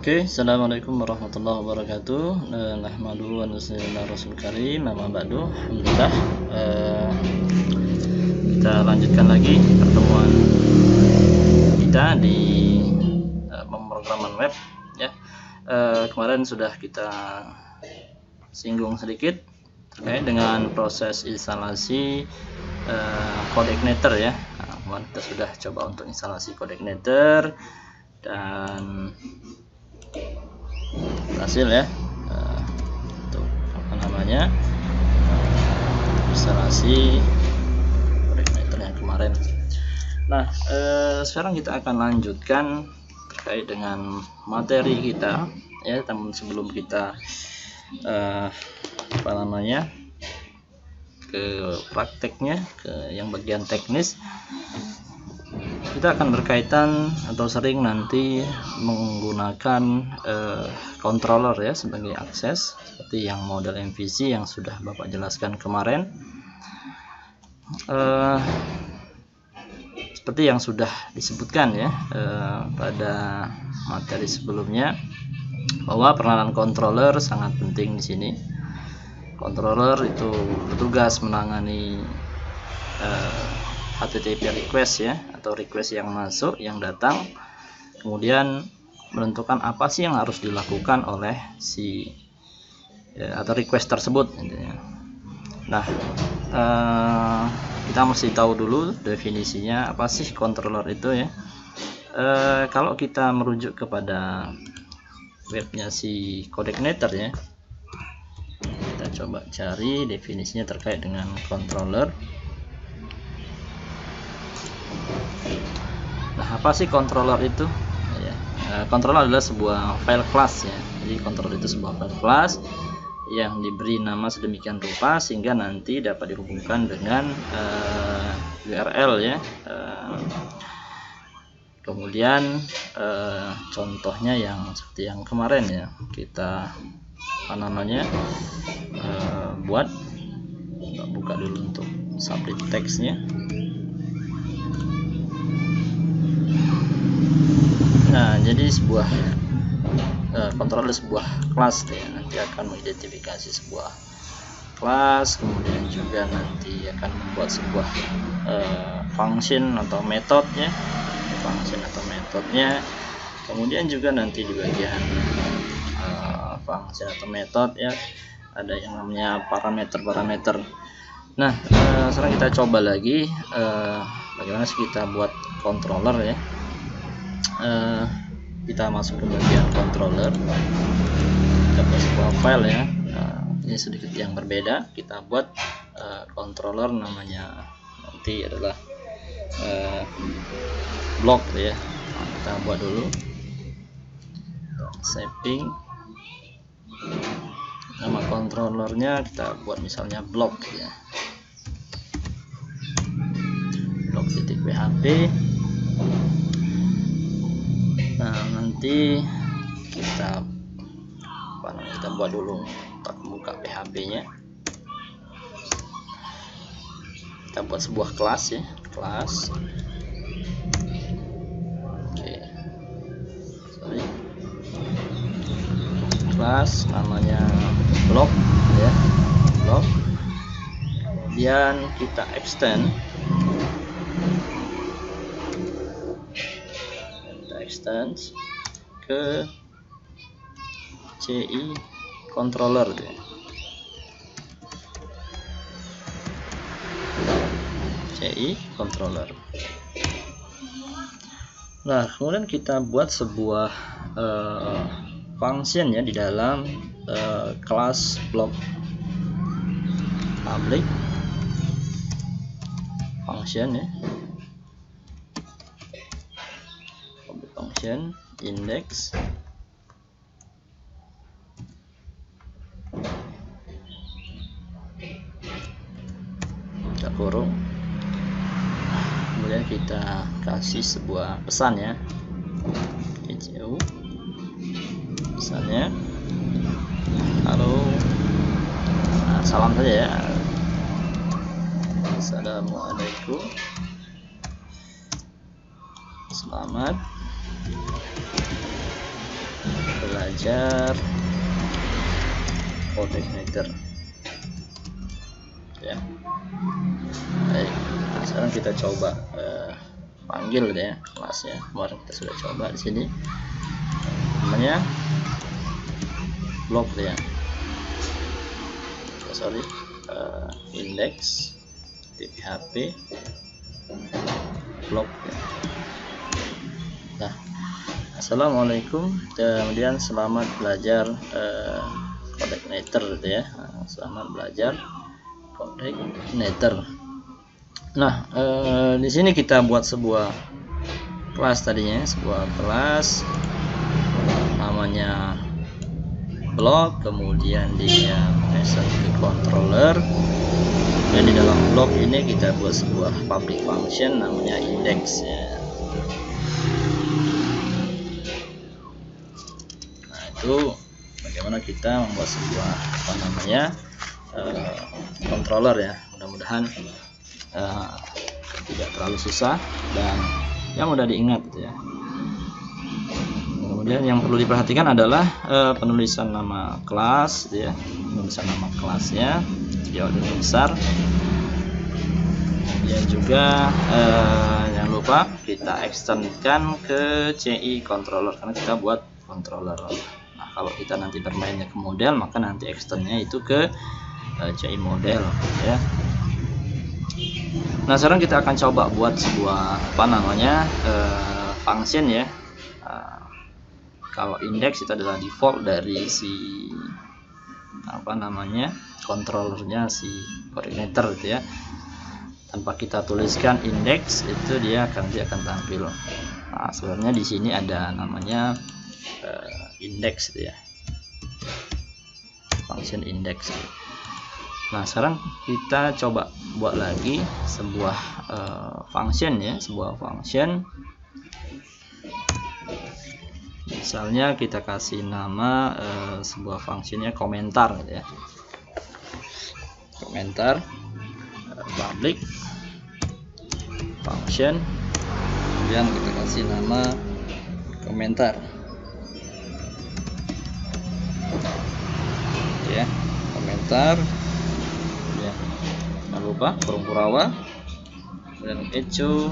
Oke, assalamualaikum warahmatullahi wabarakatuh. Nahmaduhu wa nusalli ala rasul karim. Amma ba'du. Alhamdulillah, kita lanjutkan lagi pertemuan kita di pemrograman web ya. Kemarin sudah kita singgung sedikit terkait dengan proses instalasi CodeIgniter ya. Kemarin kita sudah coba untuk instalasi CodeIgniter dan berhasil ya, untuk instalasi CodeIgniter yang kemarin. Nah, sekarang kita akan lanjutkan terkait dengan materi kita ya. Namun sebelum kita ke prakteknya, ke yang bagian teknis, kita akan berkaitan atau sering nanti menggunakan controller ya sebagai akses, seperti yang model MVC yang sudah Bapak jelaskan kemarin. Seperti yang sudah disebutkan ya pada materi sebelumnya, bahwa peranan controller sangat penting di sini. Controller itu bertugas menangani HTTP request ya, atau request yang masuk, yang datang, kemudian menentukan apa sih yang harus dilakukan oleh si atau request tersebut intinya. Nah, kita mesti tahu dulu definisinya apa sih controller itu ya. Kalau kita merujuk kepada webnya si CodeIgniter ya, kita coba cari definisinya terkait dengan controller. Nah, apa sih controller itu ya? Controller adalah sebuah file class ya. Jadi controller itu sebuah file class yang diberi nama sedemikian rupa sehingga nanti dapat dihubungkan dengan URL ya. Kemudian contohnya yang seperti yang kemarin ya, kita buka dulu untuk submit teksnya. Nah, jadi sebuah controller sebuah kelas ya, nanti akan mengidentifikasi sebuah kelas, kemudian juga nanti akan membuat sebuah function atau metodenya, kemudian juga nanti di bagian function atau metode ya, ada yang namanya parameter. Nah, sekarang kita coba lagi bagaimana sih kita buat controller ya. Kita masuk ke bagian controller, kita buat sebuah file ya. Ini sedikit yang berbeda, kita buat controller namanya nanti adalah block ya. Kita buat dulu saving, nama controllernya kita buat misalnya block ya, block.php. Nah, nanti kita buat dulu, kita buka PHP-nya, kita buat sebuah kelas ya, kelas kelas namanya block ya, block. Kemudian kita extend ke CI controller ya. CI controller. Nah, kemudian kita buat sebuah function ya di dalam kelas block public function ya, function index kita kurung, kemudian kita kasih sebuah pesan ya, pesannya halo, salam saja ya, assalamualaikum, selamat belajar coordinator ya. Baik, nah, sekarang kita coba panggil ya kelasnya. Kemarin kita sudah coba di sini, namanya blok ya, index php blok ya. Nah, assalamualaikum, kemudian selamat belajar coordinator gitu ya. Selamat belajar coordinator. Nah, di sini kita buat sebuah kelas tadinya, sebuah kelas namanya blok, kemudian dia assign ke controller, dan di dalam blok ini kita buat sebuah public function namanya index ya. Nah, itu bagaimana kita membuat sebuah controller ya. Mudah-mudahan tidak terlalu susah dan yang mudah diingat gitu ya. Kemudian yang perlu diperhatikan adalah penulisan nama kelas gitu ya. Penulisan nama kelasnya jauh lebih besar. Kemudian juga jangan lupa kita extendkan ke CI controller karena kita buat controller. Nah, kalau kita nanti bermainnya ke model, maka nanti extendnya itu ke CI model ya. Nah, sekarang kita akan coba buat sebuah function ya. Kalau index itu adalah default dari si controllernya si coordinator gitu ya. Tanpa kita tuliskan index itu dia akan tampil. Nah, sebenarnya di sini ada namanya index gitu ya, function index gitu. Nah, sekarang kita coba buat lagi sebuah function ya, sebuah function. Misalnya kita kasih nama sebuah functionnya komentar gitu ya. Komentar public function, kemudian kita kasih nama komentar ya, komentar ya. Jangan lupa kurung kurawa dan echo.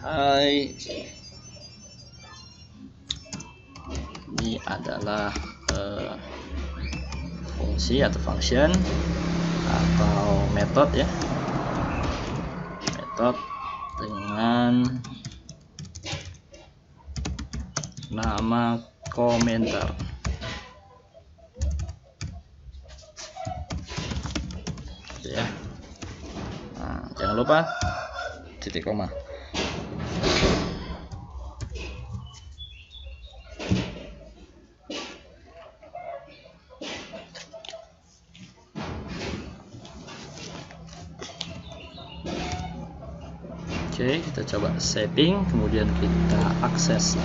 Hai, ini adalah fungsi atau function atau metode ya, metode dengan nama komentar ya. Nah, jangan lupa titik koma. Oke, kita coba saving, kemudian kita akses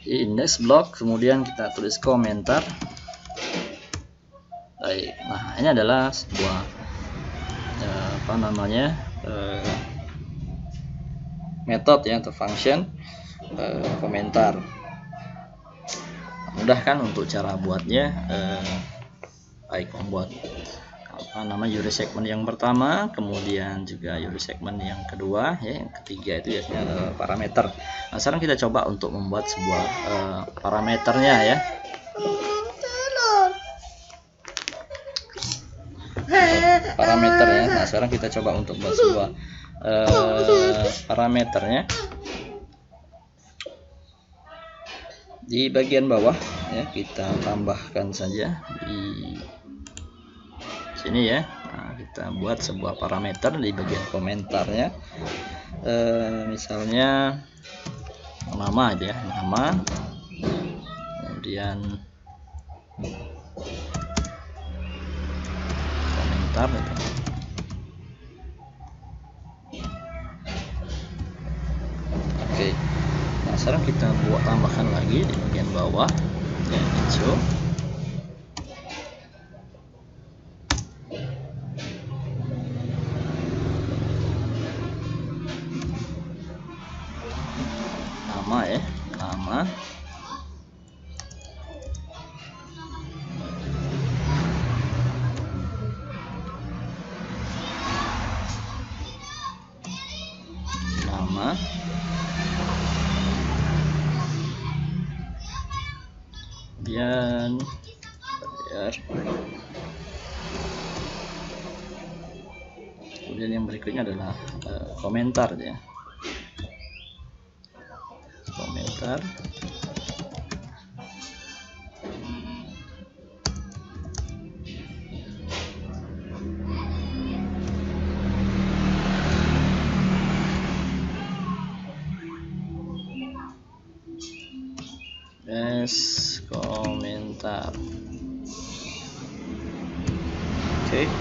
di index block, kemudian kita tulis komentar. Baik, nah ini adalah sebuah metode ya atau function komentar. Mudah kan untuk cara buatnya. Baik, membuat URI segmen yang pertama, kemudian juga URI segmen yang kedua ya, yang ketiga itu biasanya parameter. Nah, sekarang kita coba untuk membuat sebuah parameternya ya. Parameter ya. Nah, sekarang kita coba untuk membuat sebuah parameternya. Di bagian bawah ya, kita tambahkan saja di sini ya. Nah, kita buat sebuah parameter di bagian komentarnya. Misalnya nama aja ya, nama, kemudian komentar itu. Oke. Nah, sekarang kita tambahkan lagi di bagian bawah ya, hijau. kemudian kemudian yang berikutnya adalah komentar ya, komentar. Komentar. Oke. Nah,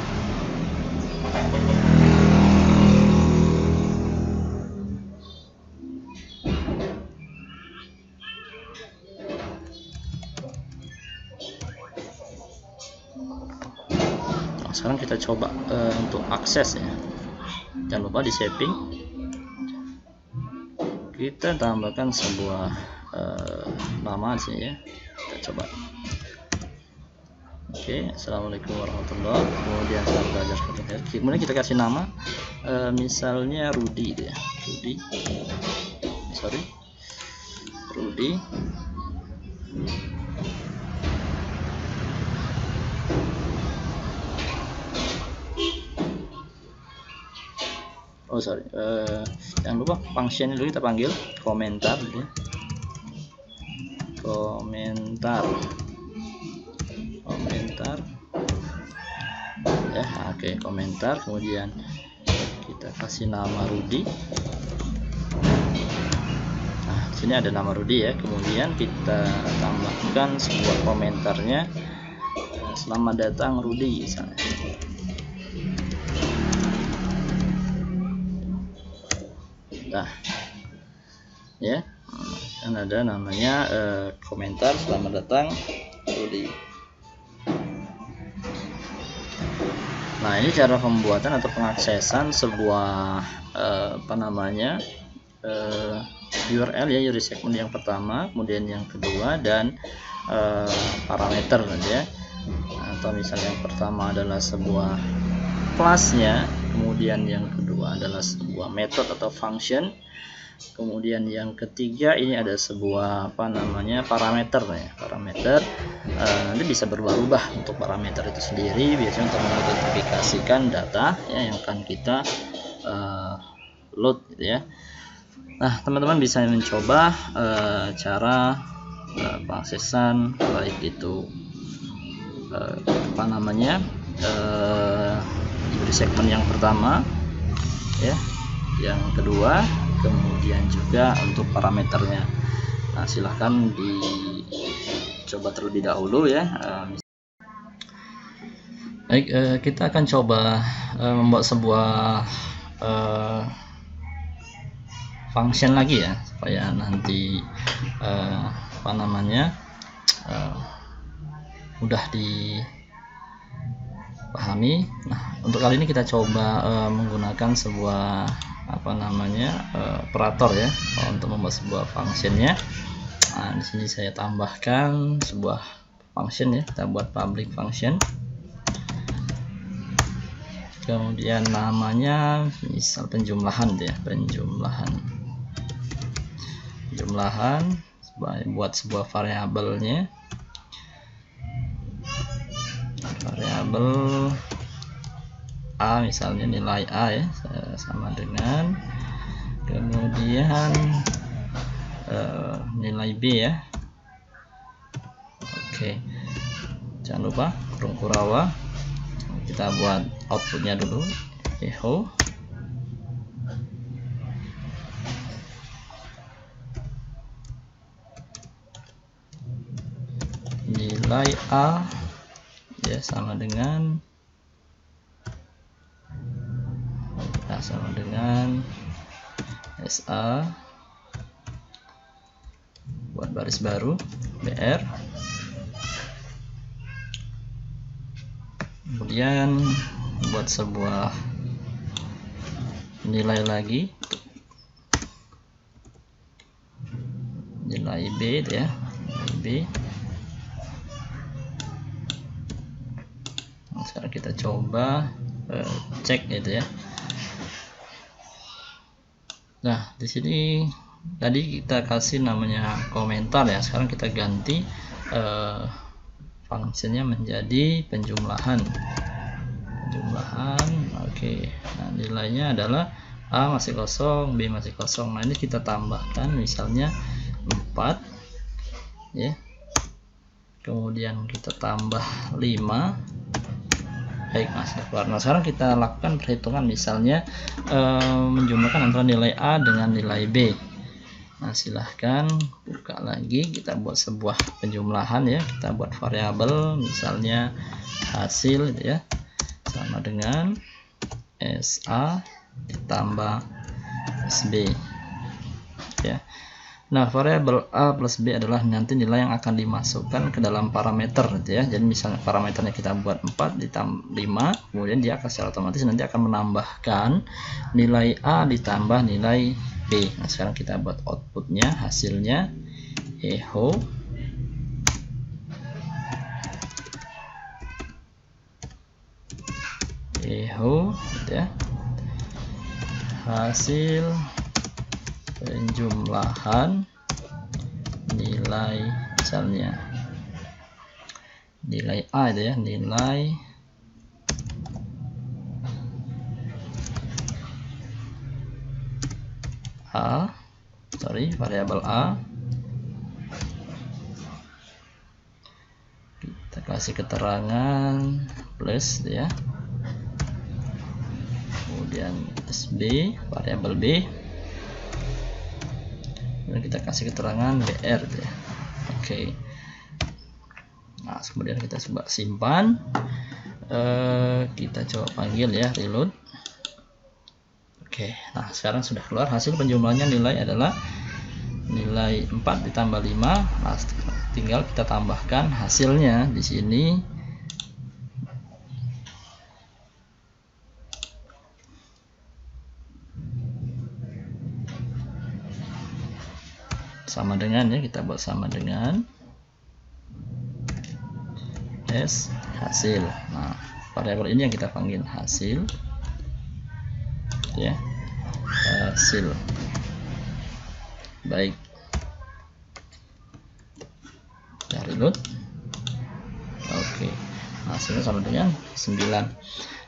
sekarang kita coba untuk akses ya. Jangan lupa di setting kita tambahkan sebuah nama di sini ya. Kita coba. Oke, assalamualaikum warahmatullahi wabarakatuh. Kemudian kita belajar kemudian kita kasih nama misalnya Rudy ya, Rudy. Jangan lupa function dulu kita panggil komentar ya. Komentar ya. Oke, komentar, kemudian kita kasih nama Rudy. Nah, di sini ada nama Rudy ya. Kemudian kita tambahkan sebuah komentarnya, selamat datang Rudy misalnya. Nah ya, kan ada namanya komentar selamat datang Rudy. Nah, ini cara pembuatan atau pengaksesan sebuah URL ya, URL segment yang pertama, kemudian yang kedua, dan parameter ya. Atau misalnya yang pertama adalah sebuah kelasnya, kemudian yang kedua adalah sebuah method atau function, kemudian yang ketiga ini ada sebuah parameter ya. Parameter nanti bisa berubah-ubah untuk parameter itu sendiri, biasanya untuk mengidentifikasikan data ya yang akan kita load gitu ya. Nah, teman-teman bisa mencoba cara pengaksesan baik itu URL segment yang pertama ya, yang kedua, kemudian juga untuk parameternya. Nah, silahkan dicoba terlebih dahulu ya. Baik, kita akan coba membuat sebuah function lagi ya, supaya nanti mudah dipahami. Nah, untuk kali ini kita coba menggunakan sebuah operator ya untuk membuat sebuah functionnya. Nah, di sini saya tambahkan sebuah function ya, kita buat public function, kemudian namanya misal penjumlahan ya, penjumlahan, buat sebuah variabelnya, variabel A misalnya, nilai A ya, sama dengan, kemudian nilai B ya. Oke, jangan lupa kurung kurawa, kita buat outputnya dulu, echo. Nilai A ya sama dengan SA, buat baris baru BR, kemudian buat sebuah nilai lagi, nilai B ya, nilai B. Nah, sekarang kita coba cek gitu ya. Nah, di sini tadi kita kasih namanya komentar ya, sekarang kita ganti fungsinya menjadi penjumlahan. Oke. Nah, nilainya adalah A masih kosong, B masih kosong. Nah, ini kita tambahkan misalnya 4 ya. Kemudian kita tambah 5. Baik, nah sekarang kita lakukan perhitungan, misalnya menjumlahkan antara nilai A dengan nilai B. Nah, silahkan buka lagi, kita buat sebuah penjumlahan ya. Kita buat variabel misalnya hasil gitu ya, sama dengan SA ditambah SB ya. Nah, variabel A plus B adalah nanti nilai yang akan dimasukkan ke dalam parameter gitu ya. Jadi misalnya parameternya kita buat 4 ditambah 5, kemudian dia akan secara otomatis nanti akan menambahkan nilai A ditambah nilai B. Nah, sekarang kita buat outputnya, hasilnya echo gitu ya, hasil penjumlahan nilai, misalnya nilai A itu ya, nilai A, variabel A, kita kasih keterangan plus ya, kemudian SB variabel B, kemudian kita kasih keterangan BR ya. Oke. Nah, kemudian kita coba simpan, kita coba panggil ya, reload. Oke, nah sekarang sudah keluar hasil penjumlahannya, nilai adalah nilai 4 ditambah 5. Nah, tinggal kita tambahkan hasilnya di sini. Sama dengan ya, kita buat sama dengan S hasil. Nah, variabel ini yang kita panggil hasil ya, hasil. Baik, kita reload. Oke, hasilnya sama dengan 9.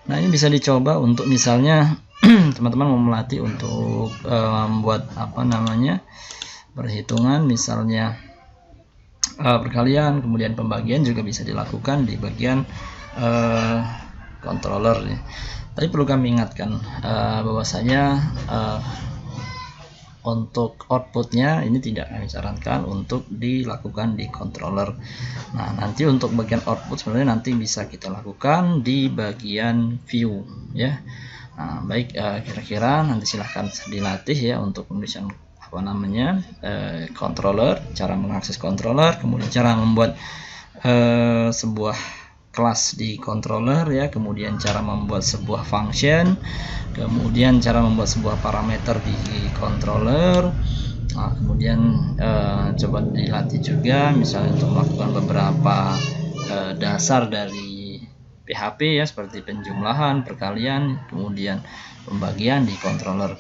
Nah, ini bisa dicoba untuk misalnya teman-teman mau melatih untuk membuat perhitungan, misalnya perkalian kemudian pembagian juga bisa dilakukan di bagian controller ya. Tapi perlu kami ingatkan bahwasanya untuk outputnya ini tidak kami sarankan untuk dilakukan di controller. Nah, nanti untuk bagian output sebenarnya nanti bisa kita lakukan di bagian view ya. Nah, baik, kira-kira nanti silahkan dilatih ya untuk penulisan controller, cara mengakses controller, kemudian cara membuat sebuah kelas di controller ya, kemudian cara membuat sebuah function, kemudian cara membuat sebuah parameter di controller. Nah, kemudian coba dilatih juga misalnya untuk melakukan beberapa dasar dari PHP ya, seperti penjumlahan, perkalian, kemudian pembagian di controller.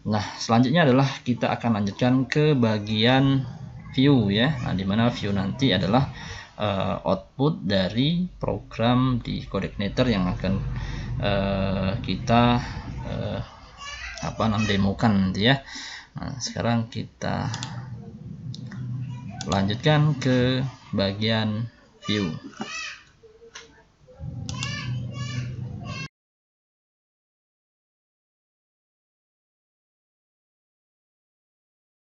Nah, selanjutnya adalah kita akan lanjutkan ke bagian view ya. Nah, dimana view nanti adalah output dari program di CodeIgniter yang akan kita demokan nanti ya. Nah, sekarang kita lanjutkan ke bagian view.